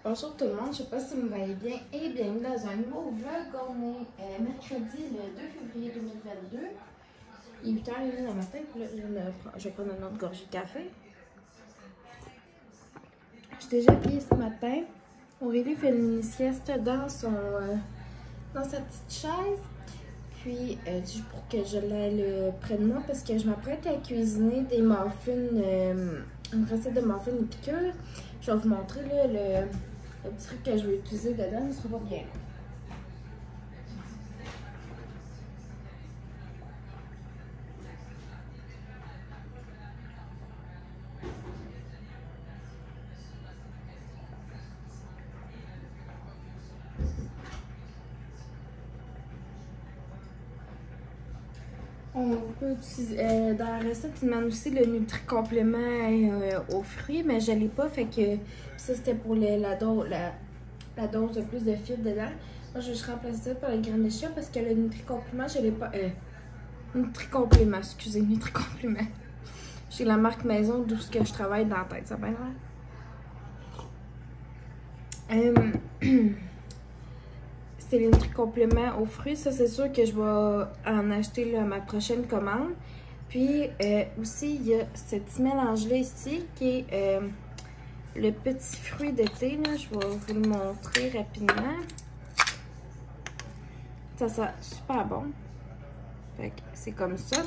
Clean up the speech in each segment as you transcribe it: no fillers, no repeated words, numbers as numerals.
Bonjour tout le monde, je ne sais pas si vous me voyez bien et bienvenue dans un nouveau vlog. On est mercredi le 2 février 2022. Il est 8h30 le matin, puis là je vais prendre une autre gorgée de café. Je suis déjà habillée ce matin. Aurélie fait une mini-sieste dans sa petite chaise. Puis pour que je l'aille près de moi parce que je m'apprête à cuisiner des muffins, une recette de muffins et piqûres. Je vais vous montrer là, le petit truc que je vais utiliser dedans, ne sera pas bien. On peut utiliser, dans la recette, il demande aussi le Nutri-Complément aux fruits, mais je ne l'ai pas, fait que ça c'était pour la dose de plus de fibres dedans. Moi, je vais juste remplacer ça par les graines de chia parce que le Nutri-Complément, je ne l'ai pas. Nutri-Complément, excusez, Nutri-Complément. J'ai la marque maison d'où je travaille dans la tête, ça va bien. C'est les Nutri-Compléments aux fruits. Ça, c'est sûr que je vais en acheter là, à ma prochaine commande. Puis aussi, il y a ce petit mélange-là ici qui est le petit fruit d'été. Je vais vous le montrer rapidement. Ça sent super bon. Fait que c'est comme ça.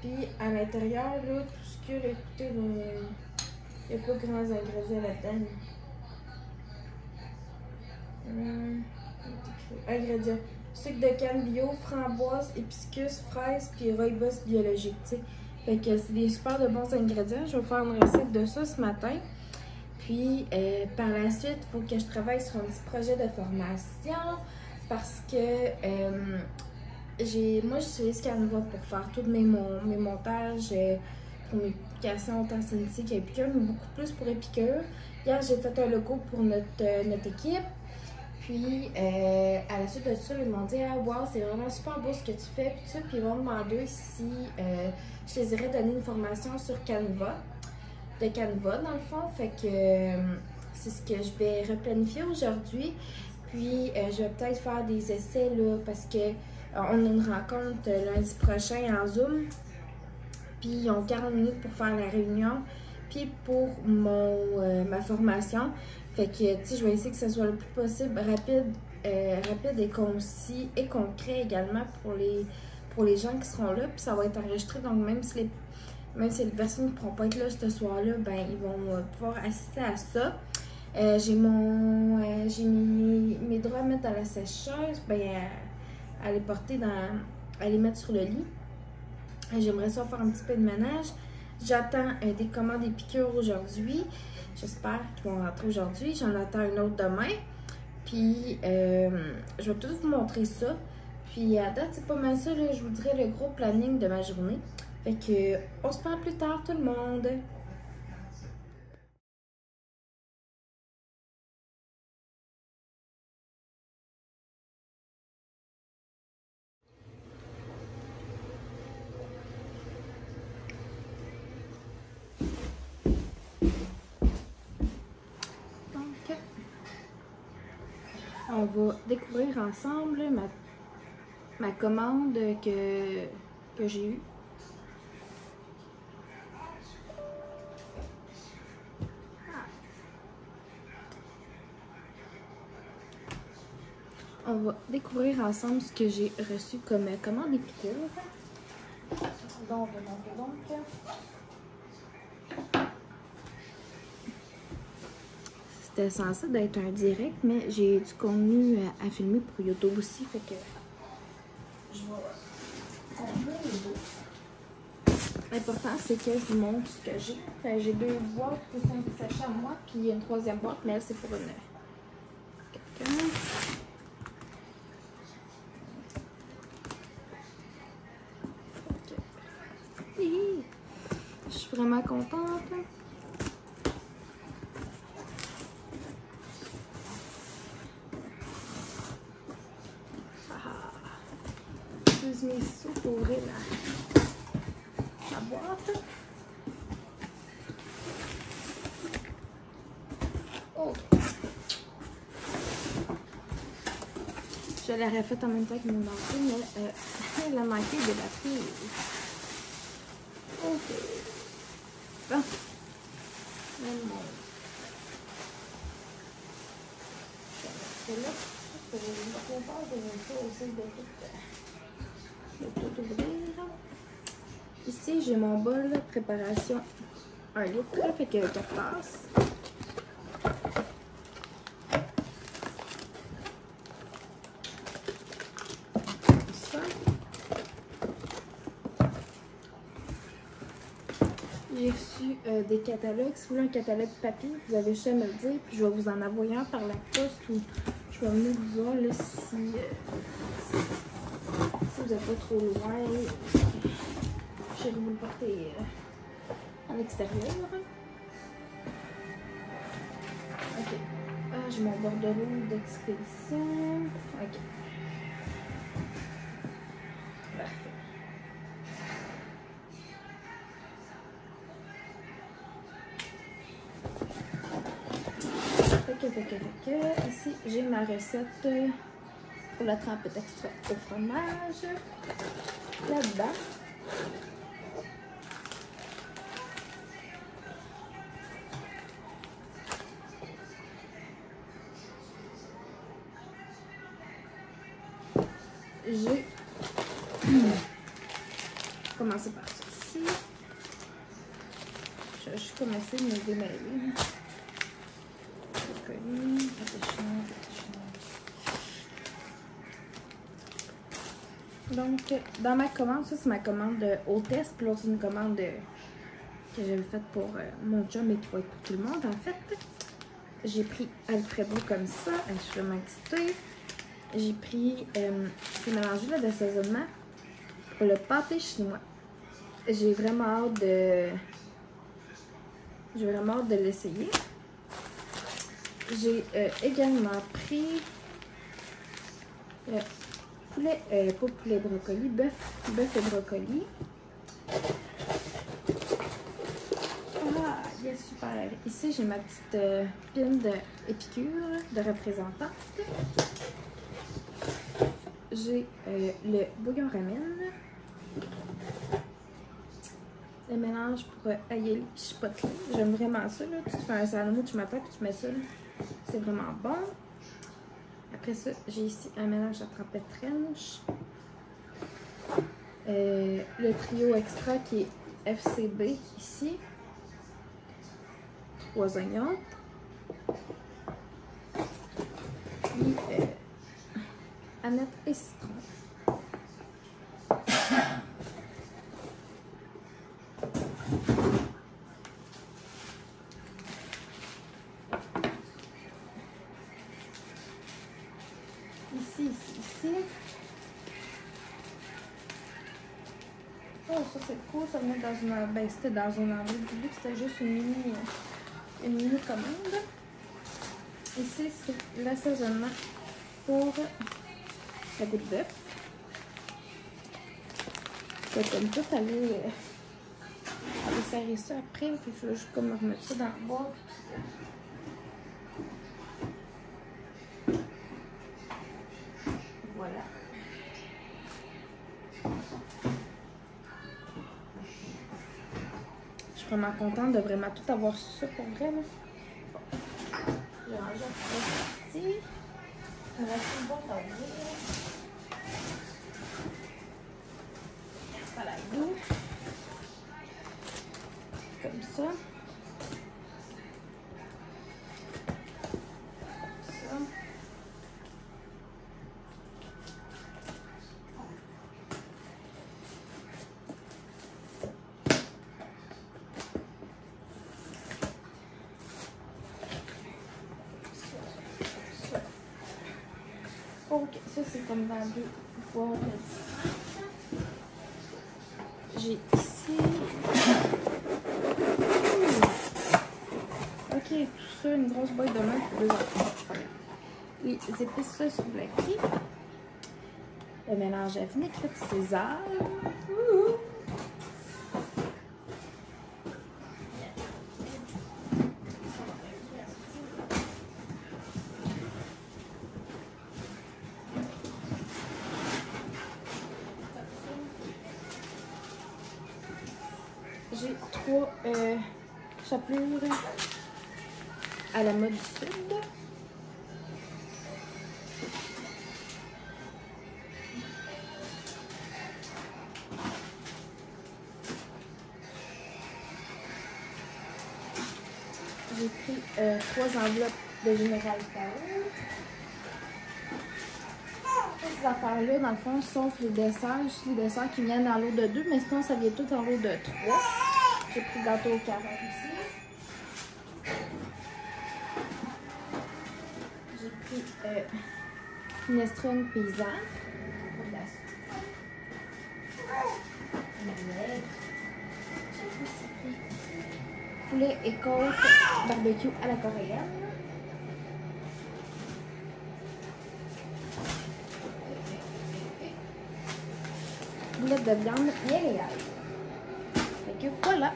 Puis à l'intérieur, là, tout ce qu'il y a, écoutez, il n'y a pas grands ingrédients là-dedans. Ingrédients: sucre de canne bio, framboise, hibiscus, fraises, puis rooibos biologique. T'sais. Fait que c'est des super de bons ingrédients. Je vais faire une recette de ça ce matin. Puis par la suite, il faut que je travaille sur un petit projet de formation parce que moi j'utilise Canva pour faire tous mes montages pour mes publications, autant Cincy qu'Épicure, mais beaucoup plus pour Épicure. Hier, j'ai fait un logo pour notre équipe. Puis, à la suite de ça, ils m'ont dit « Ah, wow, c'est vraiment super beau ce que tu fais. » Puis, ça, puis ils m'ont demandé si je les aurais donné une formation sur Canva, de Canva, dans le fond. Fait que c'est ce que je vais replanifier aujourd'hui. Puis, je vais peut-être faire des essais, là, parce que on a une rencontre lundi prochain en Zoom. Puis, ils ont 40 minutes pour faire la réunion. Puis, pour ma formation. Fait que, tu sais, je vais essayer que ce soit le plus possible rapide et concis et concret également pour les gens qui seront là. Puis ça va être enregistré, donc même si les personnes ne pourront pas être là ce soir-là, ben ils vont pouvoir assister à ça. J'ai mis mes draps à mettre dans la sécheuse, ben à les porter à les mettre sur le lit. J'aimerais ça faire un petit peu de ménage. J'attends des commandes Épicure aujourd'hui. J'espère qu'ils vont rentrer aujourd'hui. J'en attends une autre demain. Puis, je vais tout vous montrer ça. Puis, à date, c'est pas mal ça. Là, je vous dirai le gros planning de ma journée. Fait que, on se parle plus tard, tout le monde. On va découvrir ensemble ma commande que j'ai eue. On va découvrir ensemble ce que j'ai reçu comme commande Épicure. Donc. C'était censé d'être un direct, mais j'ai du contenu à filmer pour YouTube aussi, fait que je vais combler les deux. L'important, c'est que je vous montre ce que j'ai. J'ai deux boîtes pour 5 sachets à moi, puis il y a une troisième boîte, mais elle, c'est pour quelqu'un. Okay. Je suis vraiment contente. Mes sous pour ouvrir la boîte. Je l'aurais fait en même temps que mon batterie, mais elle a manqué de batterie. Ok. Bon. Là, on parle de tout ouvrir. Ici, j'ai mon bol de préparation 1 litre, fait que 4 tasses. Ça. J'ai reçu des catalogues. Si vous voulez un catalogue papier, vous avez juste à me le dire, puis je vais vous en envoyer un par la poste ou je vais venir vous voir là, si vous n'êtes pas trop loin. Je vais vous le porter à l'extérieur. Ok. Ah, j'ai mon bordereau d'expédition. Ok. Parfait. Ici, j'ai ma recette pour la trempette extra au fromage. Là-dedans. J'ai commencé par ceci. Je suis commencé de me démêler. Donc, dans ma commande, ça c'est ma commande hôtesse, puis l'autre c'est une commande que j'avais faite pour mon chum et qui va être pour tout le monde en fait. J'ai pris Alfredo comme ça, je suis vraiment excitée. J'ai pris ce mélange-là d'assaisonnement pour le pâté chinois. J'ai vraiment hâte de l'essayer. J'ai également pris poulet, pas poulet brocoli, bœuf et brocoli. Ah, il est super. Ici, j'ai ma petite pine d'épicure de représentante. J'ai le bouillon ramen. Le mélange pour aïe chipotle. J'aime vraiment ça. Là. Tu fais un sandwich matin et tu mets ça. C'est vraiment bon. Après ça, j'ai ici un mélange à trempette French. Le trio extra qui est FCB ici. 3 oignons. Puis aneth et citron. Ici. Oh, ça c'est cool, ça venait dans une... Ben, c'était dans une enveloppe. J'ai vu que c'était juste une mini commande. Ici, c'est l'assaisonnement pour la goutte d'œuf. Je vais comme tout aller serrer ça après. Fait que je vais juste comme remettre ça dans la boîte. Voilà. Je suis vraiment contente de vraiment tout avoir ça pour vrai. Là. J'ai rangé un petit ici. On va tout bon à ouvrir. Voilà, goût. Comme ça. Ok, ça c'est comme dans deux boîtes différentes. J'ai ici. Ok, tout ça, une grosse boîte de main pour 2 enfants. Les épices souvlaki. Le mélange à vinaigrette de César. 3 chapelures à la mode sud. J'ai pris 3 enveloppes de Général Tao. Ces affaires-là, dans le fond, sauf les desserts. Juste les desserts qui viennent dans l'eau de 2, mais sinon, ça vient tout en lot de 3. J'ai pris gâteau au carottes ici. J'ai pris minestrone paysan. Pour la soupe. J'ai aussi pris poulet et côte barbecue à la coréenne. Boulette de viande bien légale. Fait que voilà.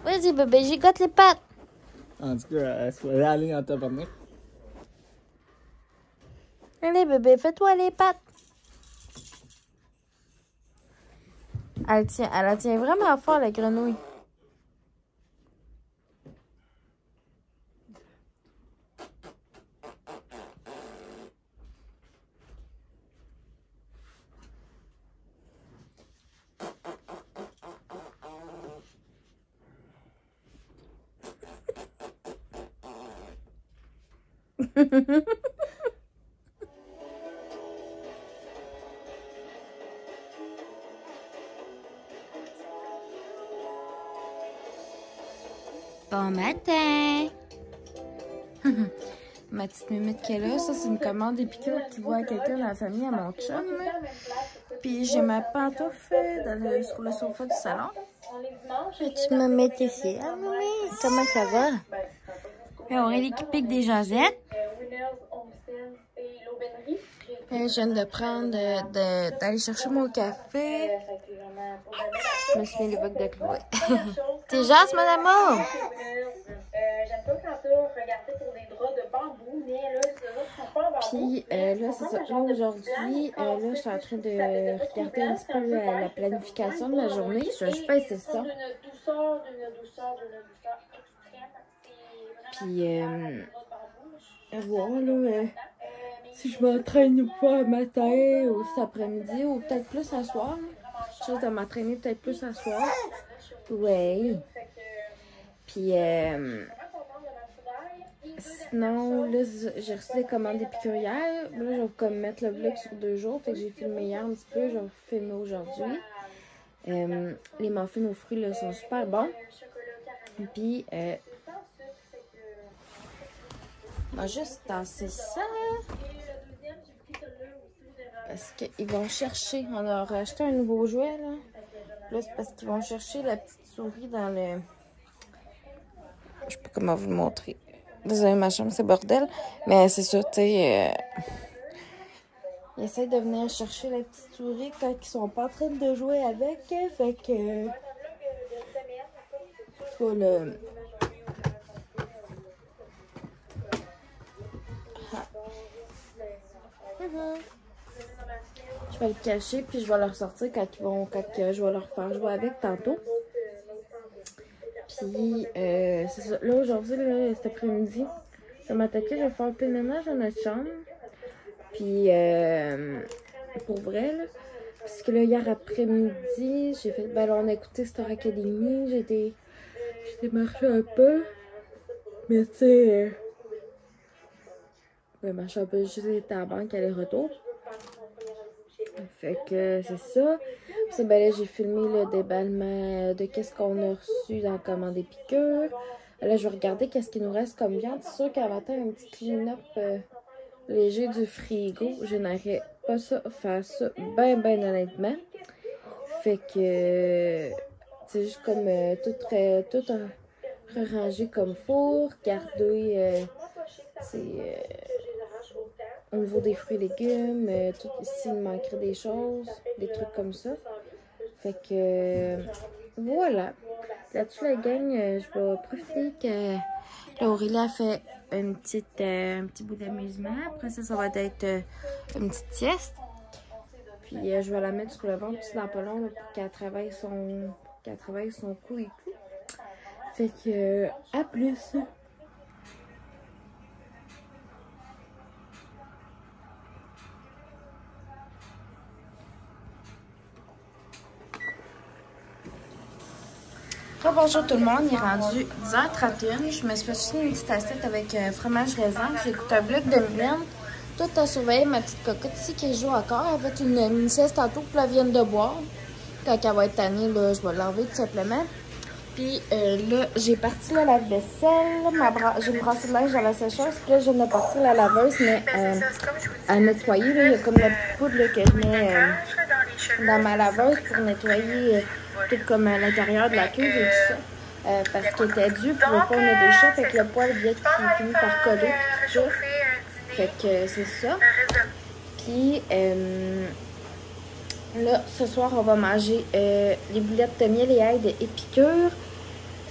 Vas-y bébé, gigote les pattes. En tout cas, elle se faisait aller en tabarnak. Allez bébé, fais-toi les pattes. Elle la tient vraiment fort la grenouille. Bon matin! Ma petite mimite qui est là, ça c'est une commande des piqûres qui va à quelqu'un dans la famille, à mon chum. Puis j'ai ma pantoufle sur le sofa du salon. Tu me mets ici. Ah, maman, comment ça va? Aurélie qui pique des jasettes. Je viens de prendre, d'aller chercher mon café. Je me suis mis les bocs de Chloé. T'es jasse, mon amour? J'aime pas quand ça, regarder pour des draps de bambou, mais là, les autres sont pas en bambou. Puis là, c'est ça. Là, aujourd'hui, là, je suis en train de regarder un petit peu la planification de ma journée. Je vais juste passer ça. D'une douceur extrême. Puis, voir, là, si je m'entraîne ou pas matin ou cet après-midi ou peut-être plus à soir. Je vais m'entraîner peut-être plus à soir. Oui. Puis, sinon, là, j'ai reçu des commandes épicurières. Là, je vais comme mettre le vlog sur 2 jours. Fait que j'ai filmé hier un petit peu. Je vais filmer aujourd'hui. Les muffins aux fruits, là, sont super bons. Puis, on va juste tasser ça. Parce qu'ils vont chercher. On leur a acheté un nouveau jouet, là. Là, c'est parce qu'ils vont chercher la petite souris dans le... Je sais pas comment vous le montrer. Désolée, ma chambre, c'est bordel. Mais c'est ça, tu sais... Ils essayent de venir chercher la petite souris quand ils sont pas en train de jouer avec. Fait que... Toi, le... Je vais le cacher, puis je vais le ressortir quand je vais leur faire jouer avec tantôt. Puis, c'est ça. Là, aujourd'hui, là, cet après-midi, je vais m'attaquer, je vais faire un peu de ménage dans notre chambre. Puis, pour vrai, là, parce que là, hier après-midi, j'ai fait, ben là, on a écouté Star Academy, j'ai marché un peu. Mais tu sais, marché un peu, j'étais à la banque, aller-retour. Fait que c'est ça. Puis ben là, j'ai filmé le déballement de qu'est-ce qu'on a reçu dans la commande des piqûres. Là, je vais regarder qu'est-ce qu'il nous reste comme viande. C'est sûr qu'à matin, un petit clean-up léger du frigo. Je n'aurais pas ça, faire ça ben honnêtement. Fait que c'est juste comme tout rangé comme four. Garder au niveau des fruits et légumes, tout ici, il manquerait des choses, des trucs comme ça. Fait que, voilà. Là-dessus, la gang, je vais profiter que Aurélie a fait un petit bout d'amusement. Après ça, ça va être une petite sieste. Puis, je vais la mettre sur le ventre, puis dans pas long, là, pour qu'elle travaille qu'elle travaille son cou et tout. Fait que, à plus! Bonjour tout le monde, il est rendu 10h31. Je me suis fait une petite assiette avec fromage raisin. J'écoute un vlog de Mylène. Tout a surveillé ma petite cocotte ici qui joue encore. Elle a fait une sieste tantôt pour la vienne de boire. Quand elle va être tannée, là, je vais l'enlever tout simplement. Puis là, j'ai parti la lave-vaisselle. J'ai brassé le linge dans la sécheuse. Puis là, je viens de partir la laveuse, mais à nettoyer. Là, il y a comme la petite poudre là, que je mets dans ma laveuse pour nettoyer tout comme l'intérieur de la cuve et tout ça. Parce qu'il était dû, puis le poêle a des chats, fait que le poêle vient qui finit par coller, puis tout ça. Fait que c'est ça. Puis là, ce soir, on va manger les boulettes de miel et ail de Épicure.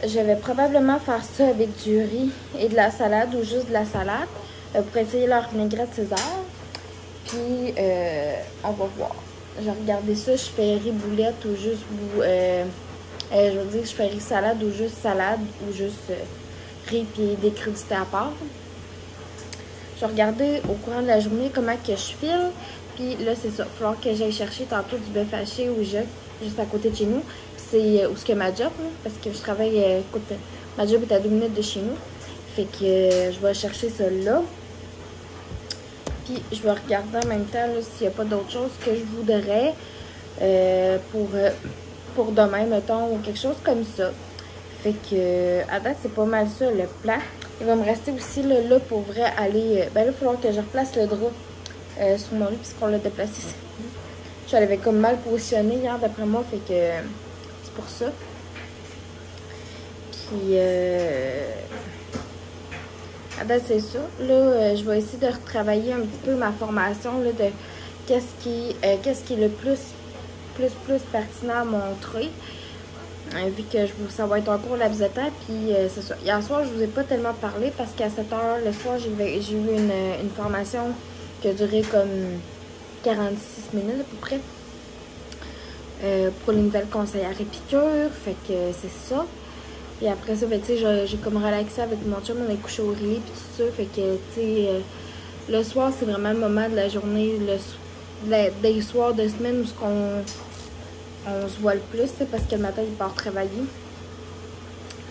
Je vais probablement faire ça avec du riz et de la salade ou juste de la salade pour essayer leur vinaigrette César. Puis on va voir. J'ai regardé ça, je fais riz boulette ou juste je veux dire, je fais riz salade ou juste salade ou juste riz puis des crudités à part. Je vais regarder au courant de la journée comment que je file. Puis là, c'est ça. Il va falloir que j'aille chercher tantôt du bœuf haché au jeu, juste à côté de chez nous. C'est où ce que ma job, hein, parce que je travaille, écoute, ma job est à 2 minutes de chez nous. Fait que je vais chercher ça là. Puis je vais regarder en même temps s'il n'y a pas d'autre chose que je voudrais pour demain, mettons, ou quelque chose comme ça. Fait que à date, c'est pas mal ça le plan. Il va me rester aussi là pour vrai aller. Ben là, il va falloir que je replace le drap sur mon lit puisqu'on l'a déplacé. Je l'avais comme mal positionné hier d'après moi, fait que c'est pour ça. Puis à date, c'est ça. Là, je vais essayer de retravailler un petit peu ma formation là, de qu'est-ce qui est le plus pertinent à montrer. Vu que ça va être en cours la visita, puis c'est ça. Hier soir, je vous ai pas tellement parlé parce qu'à 7 h le soir, j'ai eu une formation qui a duré comme 46 minutes à peu près pour les nouvelles conseillères Épicure. Fait que c'est ça. Et après ça, ben, tu sais, j'ai comme relaxé avec mon chum, on est couché au lit, puis tout ça. Fait que, tu sais, le soir, c'est vraiment le moment de la journée, des soirs de semaine où on se voit le plus, parce que le matin, il part travailler.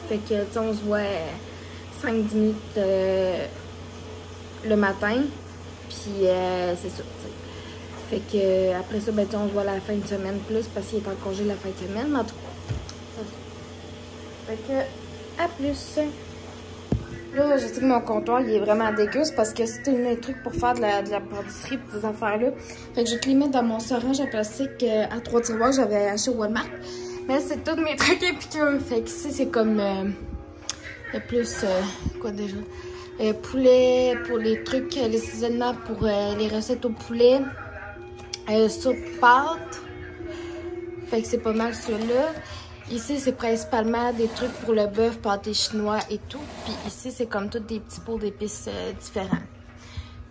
Fait que, tu sais, on se voit 5-10 minutes le matin. Puis, c'est ça, t'sais. Fait que, après ça, ben, on se voit la fin de semaine plus, parce qu'il est en congé la fin de semaine. Mais en tout cas, fait que, à plus. Là, je sais que mon comptoir, il est vraiment dégueu, parce que c'était un truc pour faire de la pâtisserie et des affaires-là. Fait que je te les mets dans mon seringue à plastique à 3 tiroirs que j'avais acheté au Walmart. Mais c'est tous mes trucs Épicure. Fait que ici, c'est comme le plus, quoi déjà? Poulet pour les trucs, les assaisonnements pour les recettes au poulet. Soupe pâte. Fait que c'est pas mal ceux-là. Ici, c'est principalement des trucs pour le bœuf, pâté chinois et tout. Puis ici, c'est comme tous des petits pots d'épices différents.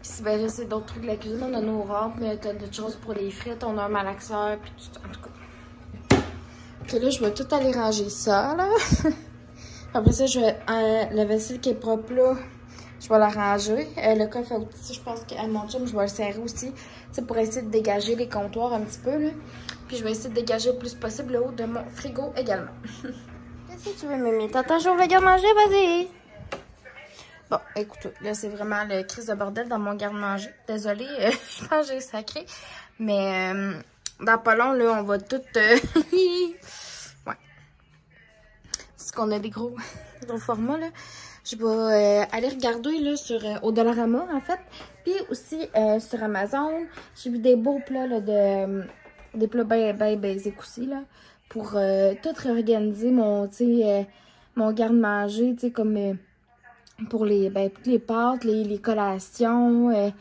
Puis ben là, c'est d'autres trucs de la cuisine. On a nos rampes, mais t'as d'autres choses pour les frites. On a un malaxeur, puis tout. En tout cas. Puis là, je vais tout aller ranger ça, là. Après ça, la vaisselle qui est propre, là, je vais la ranger. Le coffre à outils, je pense qu'à mon chum, je vais le serrer aussi. C'est pour essayer de dégager les comptoirs un petit peu, là. Puis je vais essayer de dégager le plus possible le haut de mon frigo également. Qu'est-ce que tu veux, Mimi? T'attends, je vais garde-manger, vas-y! Bon, écoute, là, c'est vraiment le crise de bordel dans mon garde-manger. Désolée, je pense que j'ai sacré. Mais dans pas long, là, on va tout... ouais. C'est qu'on a des gros formats, là. Je vais aller regarder là, sur au Dollarama, en fait. Puis aussi sur Amazon, j'ai vu des beaux plats là, des plats bien basiques aussi, là. Pour tout réorganiser mon garde-manger, tu sais, comme pour les pâtes, les collations,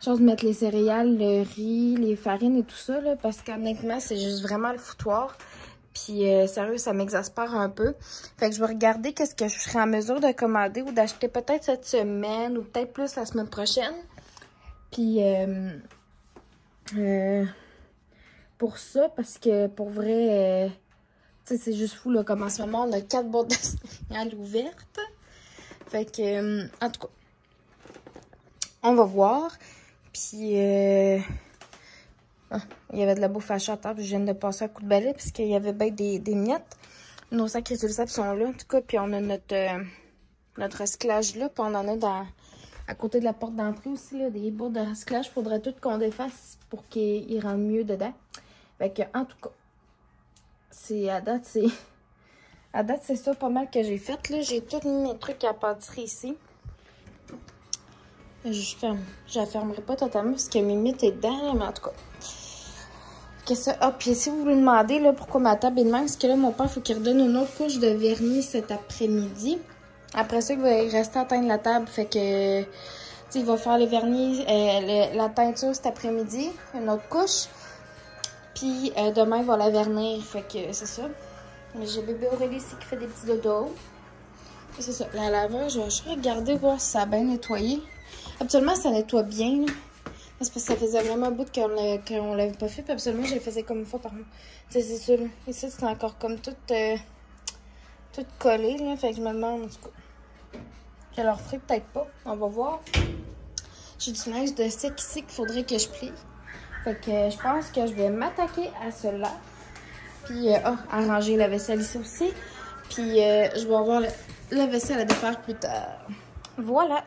chose de mettre les céréales, le riz, les farines et tout ça, là. Parce qu'honnêtement, c'est juste vraiment le foutoir. Puis, sérieux, ça m'exaspère un peu. Fait que je vais regarder qu'est-ce que je serai en mesure de commander ou d'acheter peut-être cette semaine ou peut-être plus la semaine prochaine. Puis, pour ça, parce que pour vrai, sais, c'est juste fou, là, comme en ce moment, on a 4 boîtes de céréales ouvertes. Fait que, en tout cas, on va voir. Puis, il y avait de la bouffe à chat à table. Je viens de passer un coup de balai parce qu'il y avait bien des miettes. Nos sacs réutilisables sont là, en tout cas. Puis, on a notre recyclage là. Puis, on en a à côté de la porte d'entrée aussi, là, des boîtes de recyclage. Faudrait tout qu'on défasse pour qu'ils rentrent mieux dedans. Fait que, en tout cas, à date, c'est ça pas mal que j'ai fait. Là, j'ai tous mes trucs à pâtisserie ici. Je la fermerai pas totalement parce que Mimi est dedans, là, mais en tout cas. Puis si vous vous demandez là, pourquoi ma table est de même, parce que là, mon père, il faut qu'il redonne une autre couche de vernis cet après-midi. Après ça, il va rester à teindre la table. Fait que, tu sais, il va faire le vernis, la teinture cet après-midi, une autre couche. Puis demain, il va la vernir. Fait que c'est ça. Mais j'ai bébé Aurélie ici qui fait des petits dodos. C'est ça. La laveur, je vais regarder voir si ça a bien nettoyé. Habituellement, ça nettoie bien. Là. C'est parce que ça faisait vraiment un bout qu'on l'avait pas fait. Puis absolument, je le faisais comme une fois par mois. C'est ça, là. Et ça, c'est encore comme tout collé, là. Fait que je me demande, en tout cas. Je leur ferai peut-être pas. On va voir. J'ai du linge de sec ici qu'il faudrait que je plie. Fait que je pense que je vais m'attaquer à cela. Puis, arranger la vaisselle ici aussi. Puis, je vais avoir la vaisselle à défaire plus tard. Voilà.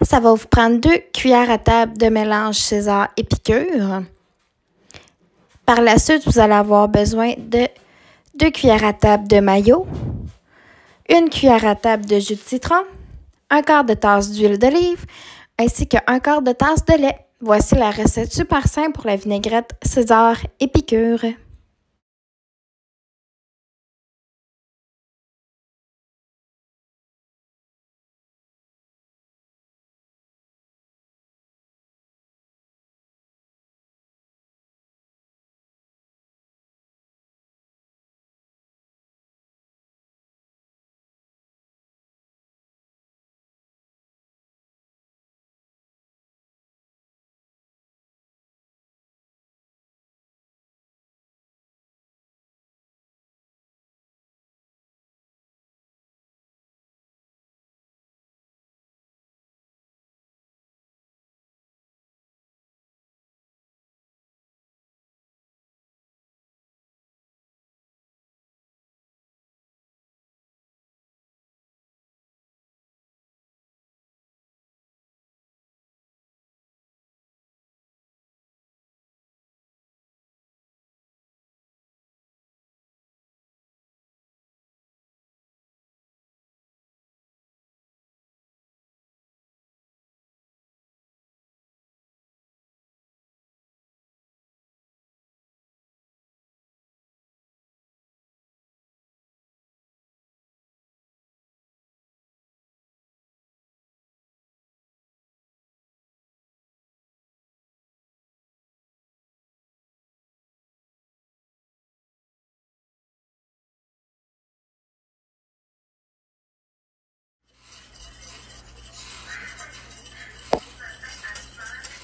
Ça va vous prendre 2 cuillères à table de mélange César épicure. Par la suite, vous allez avoir besoin de 2 cuillères à table de mayo, 1 cuillère à table de jus de citron, 1/4 de tasse d'huile d'olive, ainsi que 1/4 de tasse de lait. Voici la recette super simple pour la vinaigrette César épicure.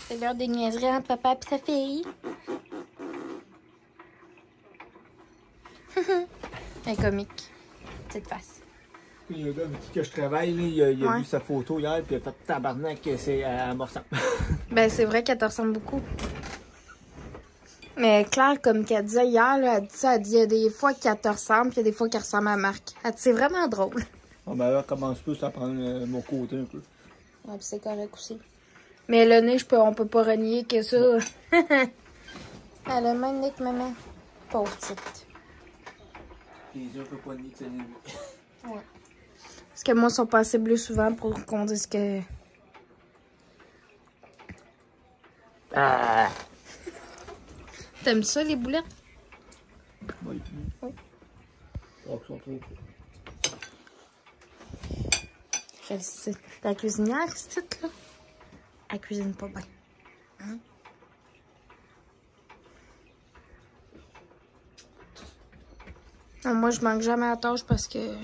C'est l'heure des niaiseries entre papa et sa fille. Elle est comique, cette face. Il y a un gars avec qui je travaille, là, il a vu sa photo hier, puis il a fait tabarnak que c'est à me ressemble. Ben, c'est vrai qu'elle te ressemble beaucoup. Mais Claire, comme qu'elle disait hier, là, elle dit il y a des fois qu'elle te ressemble, puis il y a des fois qu'elle ressemble à Marc. Elle dit c'est vraiment drôle. Bon, ben là, commence plus à prendre mon côté un peu. Ouais, puis c'est correct aussi. Mais le nez, on peut pas renier que ça. Elle a le même nez que maman. Pauvre petite. Les yeux, on peut pas nier que c'est lui. Ouais. Parce que moi, ils sont pas assez bleus souvent pour qu'on dise que... Ah. T'aimes ça, les boulettes? Oui. Oui. Oh, ils sont trop. Je sais. La cuisinière, c'est là. Elle cuisine pas bien. Hein? Non, moi, je manque jamais à la tâche parce que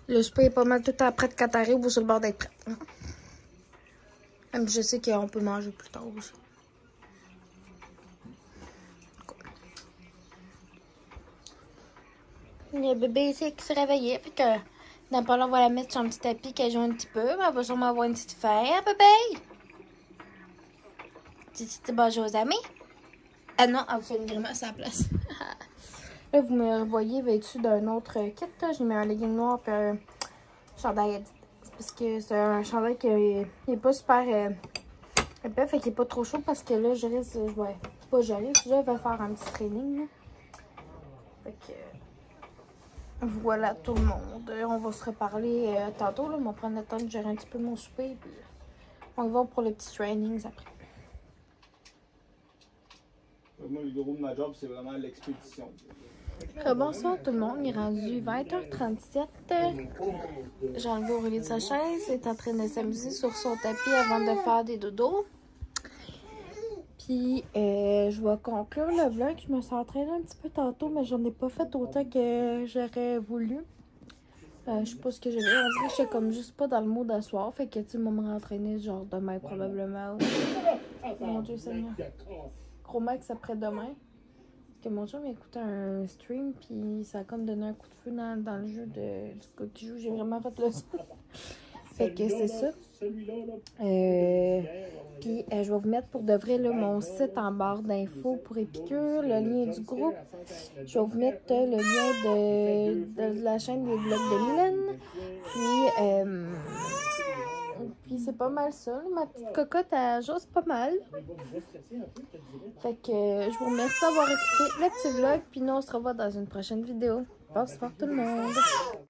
Le souper est pas mal tout le temps prêt quand t'arrives ou sur le bord d'être prêt. Même je sais qu'on peut manger plus tard aussi. Le bébé ici qui s'est réveillé, puis que dans pas là, on va la mettre sur un petit tapis qu'elle joue un petit peu. Elle va sûrement avoir une petite feuille, hein, bébé? Dis bonjour aux amis. Ah non, elle vous fait une grimace à la place. Là, vous me revoyez vêtue d'un autre kit. J'ai mis un legging noir et un chandail Adidas. Parce que c'est un chandail qui est pas super épais, fait qu'il est pas trop chaud parce que là, je risque, je vais faire un petit training. Là. Fait que voilà tout le monde. On va se reparler tantôt. Là. On va prendre le temps de gérer un petit peu mon souper. Puis on va voir pour les petits trainings après. Moi, le gros de ma job, c'est vraiment l'expédition. Bonsoir tout le monde, il est rendu 20h37. J'ai enlevé Aurélie de sa chaise, elle est en train de s'amuser sur son tapis avant de faire des dodos. Puis je vais conclure le vlog. Je me suis entraînée un petit peu tantôt, mais j'en ai pas fait autant que j'aurais voulu. Je sais pas ce que j'avais. On dirait que j'étais comme juste pas dans le mood d'asseoir. Fait que tu vas me rentraîner genre demain probablement. Mon Dieu Seigneur. Gros max après-demain. Que mon chum écoutait un stream, puis ça a comme donné un coup de feu dans le jeu du gars qui joue. J'ai vraiment fait le son. Fait que c'est ça. Puis je vais vous mettre pour de vrai là, mon site en barre d'infos pour Épicure, le lien du groupe. Je vais vous mettre le lien de la chaîne des vlogs de Mylène. Puis c'est pas mal ça. Ma petite cocotte à jour, c'est pas mal. Fait que je vous remercie d'avoir écouté le petit vlog. Puis nous, on se revoit dans une prochaine vidéo. Bonsoir tout le monde.